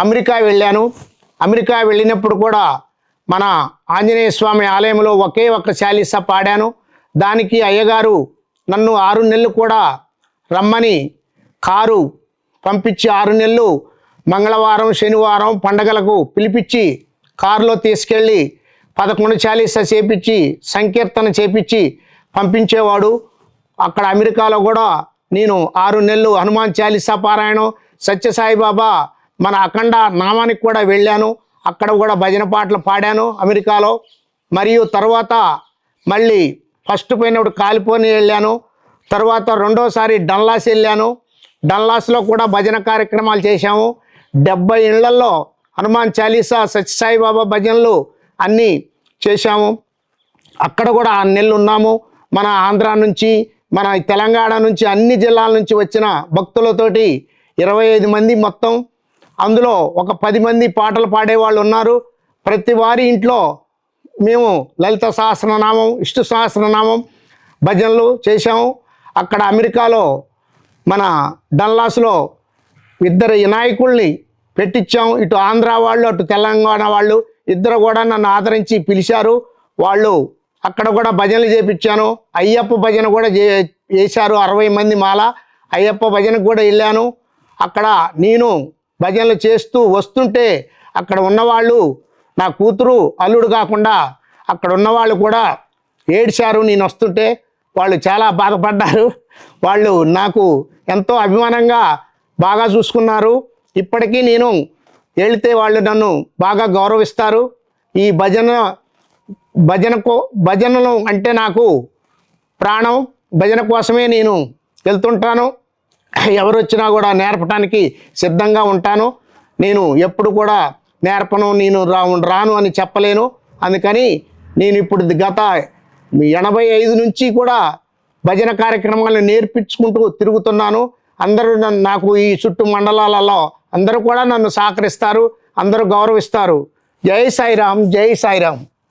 America వెళ్ళాను. America వెళ్ళినప్పుడు కూడా మన ఆంజనేయ స్వామి ఆలయంలో ఒకే ఒక్క చాలీసా పాడాను. దానికి అయ్యగారు నన్ను 6 నెలలు కూడా రమ్మని కారు పంపించి 6 నెలలు మంగళవారం శనివారం పండగలకు పిలిపించి కారులో తీసుకెళ్ళి 11 చాలీసా చేపించి సంకీర్తన చేపించి పంపించేవాడు. అక్కడ అమెరికాలో కూడా నేను 6 నెలలు హనుమాన్ చాలీసా పారాయణం, సత్యసాయిబాబా మన అఖండ నామానికి కూడా వెళ్ళాను. అక్కడ కూడా భజన పాటలు పాడాను అమెరికాలో. మరియు తర్వాత మళ్ళీ ఫస్ట్ పోయినప్పుడు కాలిఫోర్నియా వెళ్ళాను. తర్వాత రెండోసారి డల్లాస్ వెళ్ళాను. డల్లాస్లో కూడా భజన కార్యక్రమాలు చేశాము. 70 ఇళ్లల్లో హనుమాన్ చాలీసా సత్యసాయిబాబా భజనలు అన్నీ చేశాము. అక్కడ కూడా 6 నెలలు ఉన్నాము. మన ఆంధ్ర నుంచి మన తెలంగాణ నుంచి అన్ని జిల్లాల నుంచి వచ్చిన భక్తులతోటి 25 మంది మొత్తం. అందులో ఒక 10 మంది పాటలు పాడేవాళ్ళు ఉన్నారు. ప్రతి వారి ఇంట్లో మేము లలిత సహస్రనామం, విష్ణు సహస్రనామం భజనలు చేశాము. అక్కడ అమెరికాలో మన డల్లాస్లో 2 వినాయకుల్ని పెట్టించాము. ఇటు ఆంధ్ర వాళ్ళు అటు తెలంగాణ వాళ్ళు ఇద్దరు కూడా నన్ను ఆదరించి పిలిచారు. వాళ్ళు అక్కడ కూడా భజనలు చేపించాను. అయ్యప్ప భజన కూడా చేశారు. 60 మంది మాల అయ్యప్ప భజనకు కూడా వెళ్ళాను. అక్కడ నేను భజనలు చేస్తూ వస్తుంటే అక్కడ ఉన్నవాళ్ళు నా కూతురు అల్లుడు కాకుండా అక్కడ ఉన్నవాళ్ళు కూడా ఏడ్చారు. నేను వస్తుంటే వాళ్ళు చాలా బాధపడ్డారు. వాళ్ళు నాకు ఎంతో అభిమానంగా బాగా చూసుకున్నారు. ఇప్పటికీ నేను వెళితే వాళ్ళు నన్ను బాగా గౌరవిస్తారు. ఈ భజనలు అంటే నాకు ప్రాణం. భజన కోసమే నేను వెళ్తుంటాను. ఎవరు వచ్చినా కూడా నేర్పడానికి సిద్ధంగా ఉంటాను. నేను ఎప్పుడు కూడా నేర్పను, నేను రాను అని చెప్పలేను. అందుకని నేను ఇప్పుడు గత 85 నుంచి కూడా భజన కార్యక్రమాలను నేర్పించుకుంటూ తిరుగుతున్నాను. అందరూ నాకు ఈ చుట్టూ మండలాలలో అందరూ కూడా నన్ను సహకరిస్తారు, అందరూ గౌరవిస్తారు. జై సాయిరామ్, జై సాయిరామ్.